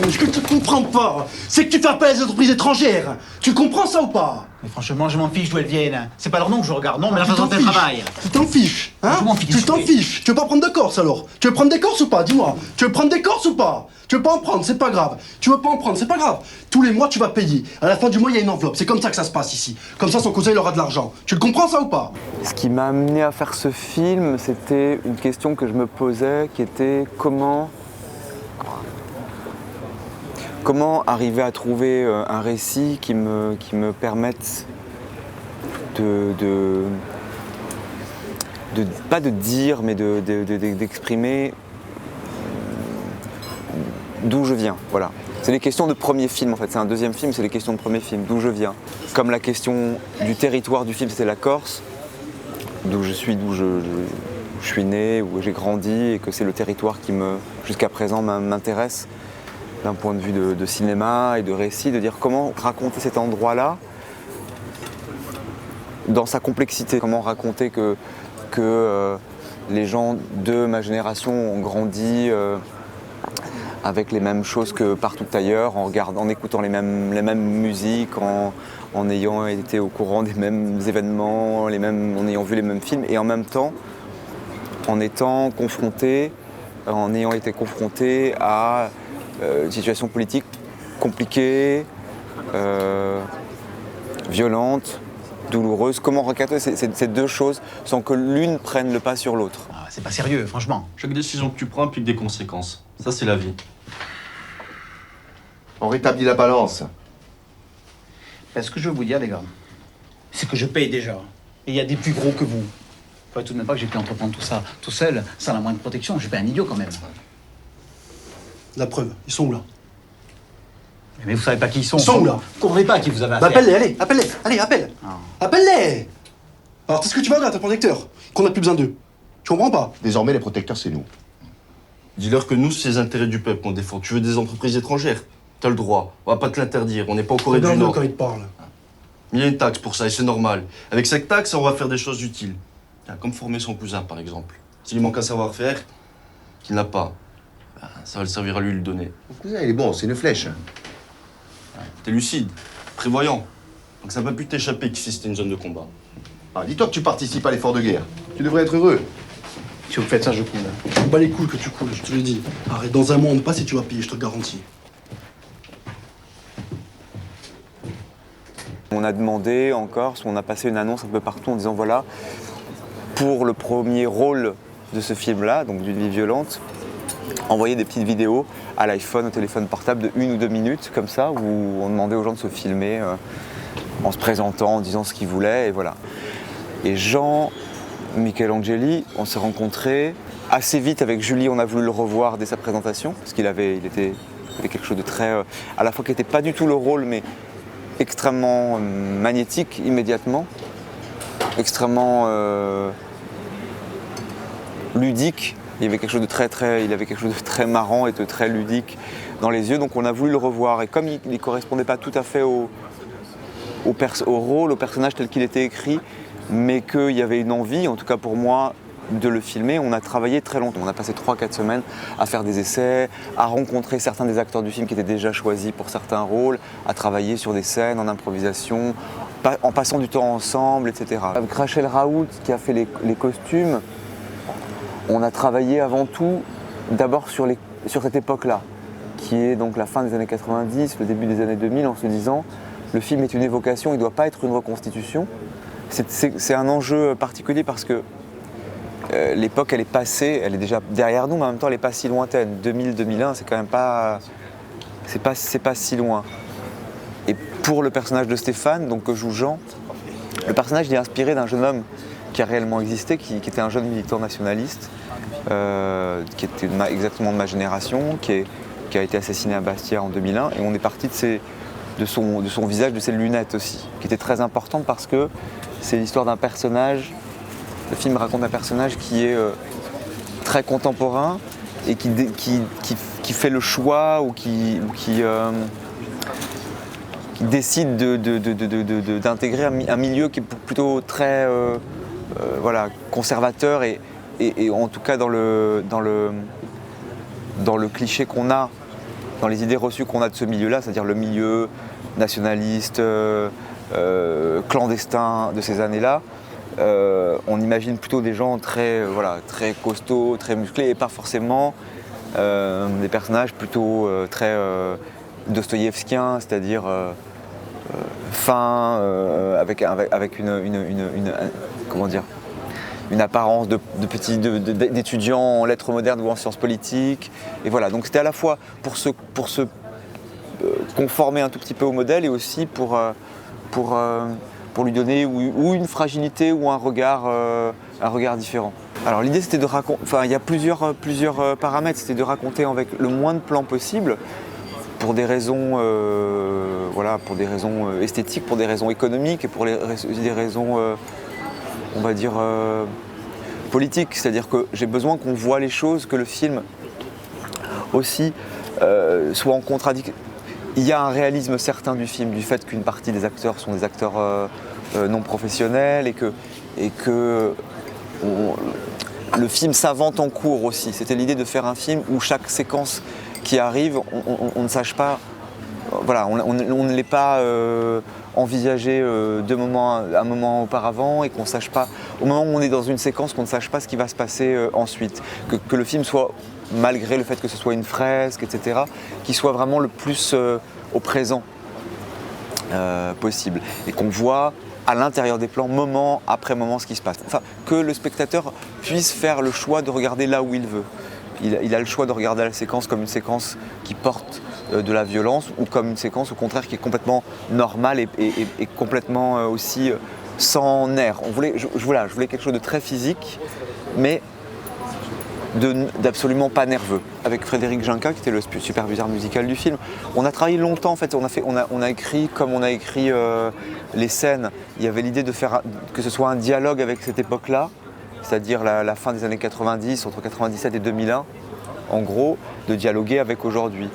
Ce que tu comprends pas, c'est que tu fais appel à des entreprises étrangères. Tu comprends ça ou pas? Mais franchement, je m'en fiche d'où elles viennent. C'est pas leur nom que je regarde, non, mais la façon dont elles travaillent. Tu t'en fiches, hein? Je m'en fiche. Tu t'en fiches. Tu veux pas prendre de Corse alors? Tu veux prendre des Corses ou pas? Dis-moi. Tu veux prendre des Corses ou pas? Tu veux pas en prendre, c'est pas grave. Tu veux pas en prendre, c'est pas grave. Tous les mois, tu vas payer. À la fin du mois, il y a une enveloppe. C'est comme ça que ça se passe ici. Comme ça, son cousin, il aura de l'argent. Tu le comprends ça ou pas? Ce qui m'a amené à faire ce film, c'était une question que je me posais, qui était comment arriver à trouver un récit qui me permette pas de dire, mais d'exprimer d'où je viens, voilà. C'est les questions de premier film en fait, c'est un deuxième film, c'est les questions de premier film, d'où je viens. Comme la question du territoire du film, c'était la Corse, d'où je suis né, où j'ai grandi, et que c'est le territoire qui jusqu'à présent m'intéresse d'un point de vue de cinéma et de récit, de dire comment raconter cet endroit-là dans sa complexité, comment raconter que les gens de ma génération ont grandi avec les mêmes choses que partout ailleurs, en écoutant les mêmes musiques, en ayant été au courant des mêmes événements, en ayant vu les mêmes films, et en même temps en ayant été confronté à une situation politique compliquée, violente, douloureuse. Comment raconter ces deux choses sans que l'une prenne le pas sur l'autre? Ah, c'est pas sérieux, franchement. Chaque décision que tu prends implique des conséquences. Ça, c'est la vie. On rétablit la balance. Ben, ce que je veux vous dire, les gars, c'est que je paye déjà. Et il y a des plus gros que vous. Faut tout de même pas que j'ai pu entreprendre tout ça tout seul, sans la moindre protection. Je suis pas un idiot quand même. La preuve, ils sont où là? Mais vous savez pas qui ils sont. Ils sont où là? Vous comprenez pas à qui vous avez affaire. Appelle-les, allez, appelle-les, allez, appelle. Ah. Appelle-les. Alors, t'es ce que tu vas regarder, un protecteur, qu'on a plus besoin d'eux. Tu comprends pas? Désormais, les protecteurs, c'est nous. Dis-leur que nous, c'est les intérêts du peuple qu'on défend. Tu veux des entreprises étrangères? T'as le droit. On va pas te l'interdire. On n'est pas au Corée du Regarde-le Nord. quand il te parle. Il y a une taxe pour ça et c'est normal. Avec cette taxe, on va faire des choses utiles. Comme former son cousin, par exemple. S'il lui manque un savoir-faire qu'il n'a pas, ça va le servir à lui le donner. Mon cousin, il est bon, c'est une flèche. T'es lucide, prévoyant. Donc ça va pas pu t'échapper qu'ici c'était une zone de combat. Ah, dis-toi que tu participes à l'effort de guerre. Tu devrais être heureux. Si vous faites ça, je coule. Je me bats les couilles que tu coules, je te le dis. Arrête, dans un mois, on passe et tu vas payer, je te le garantis. On a demandé en Corse, on a passé une annonce un peu partout en disant voilà, pour le premier rôle de ce film-là, donc d'une vie violente, envoyer des petites vidéos à l'iPhone, au téléphone portable de 1 ou 2 minutes, comme ça, où on demandait aux gens de se filmer en se présentant, en disant ce qu'ils voulaient, et voilà. Et Jean Michelangeli, on s'est rencontrés assez vite avec Julie, on a voulu le revoir dès sa présentation, parce qu'il avait quelque chose de très, à la fois qui n'était pas du tout le rôle, mais extrêmement magnétique immédiatement, extrêmement ludique. Il y avait quelque chose de très marrant et de très ludique dans les yeux, donc on a voulu le revoir. Et comme il ne correspondait pas tout à fait au rôle, au personnage tel qu'il était écrit, mais qu'il y avait une envie, en tout cas pour moi, de le filmer, on a travaillé très longtemps. On a passé 3-4 semaines à faire des essais, à rencontrer certains des acteurs du film qui étaient déjà choisis pour certains rôles, à travailler sur des scènes en improvisation, en passant du temps ensemble, etc. Avec Rachel Raoult qui a fait les costumes, on a travaillé avant tout d'abord sur cette époque-là, qui est donc la fin des années 90, le début des années 2000, en se disant le film est une évocation, il ne doit pas être une reconstitution. C'est un enjeu particulier parce que l'époque elle est passée, elle est déjà derrière nous, mais en même temps elle n'est pas si lointaine. 2000-2001, c'est quand même pas, c'est pas si loin. Et pour le personnage de Stéphane, donc que joue Jean, le personnage il est inspiré d'un jeune homme qui a réellement existé, qui était un jeune militant nationaliste, qui était exactement de ma génération, qui a été assassiné à Bastia en 2001, et on est parti de son visage, de ses lunettes aussi, qui était très importante parce que c'est l'histoire d'un personnage. Le film raconte un personnage qui est très contemporain et qui fait le choix ou qui décide d'intégrer un milieu qui est plutôt très conservateur et en tout cas dans le cliché qu'on a dans les idées reçues qu'on a de ce milieu-là, c'est-à-dire le milieu nationaliste, clandestin de ces années-là, on imagine plutôt des gens très, très costauds, très musclés, et pas forcément des personnages plutôt très dostoïevskiens, c'est-à-dire fins, avec comment dire, une apparence d'étudiants en lettres modernes ou en sciences politiques. Et voilà, donc c'était à la fois pour se conformer un tout petit peu au modèle et aussi pour lui donner ou une fragilité ou un regard différent. Alors l'idée c'était de raconter, enfin il y a plusieurs paramètres, c'était de raconter avec le moins de plans possible pour des raisons, pour des raisons esthétiques, pour des raisons économiques et pour des raisons, on va dire, politiques. C'est-à-dire que j'ai besoin qu'on voit les choses, que le film aussi soit en contradiction. Il y a un réalisme certain du film, du fait qu'une partie des acteurs sont des acteurs non professionnels et que le film s'invente en cours aussi. C'était l'idée de faire un film où chaque séquence qui arrive, on ne sache pas, voilà, on ne l'ait pas envisagé un moment auparavant et qu'on ne sache pas, au moment où on est dans une séquence, qu'on ne sache pas ce qui va se passer ensuite. Que le film soit, malgré le fait que ce soit une fresque, etc., qu'il soit vraiment le plus au présent possible. Et qu'on voit à l'intérieur des plans, moment après moment, ce qui se passe. Enfin, que le spectateur puisse faire le choix de regarder là où il veut. Il a le choix de regarder la séquence comme une séquence qui porte de la violence ou comme une séquence au contraire qui est complètement normale et complètement aussi sans nerfs. Je voulais quelque chose de très physique, mais d'absolument pas nerveux. Avec Frédéric Junca, qui était le superviseur musical du film, on a travaillé longtemps en fait. On a écrit comme on a écrit les scènes. Il y avait l'idée de faire que ce soit un dialogue avec cette époque-là, c'est-à-dire la fin des années 90, entre 97 et 2001, en gros, de dialoguer avec aujourd'hui.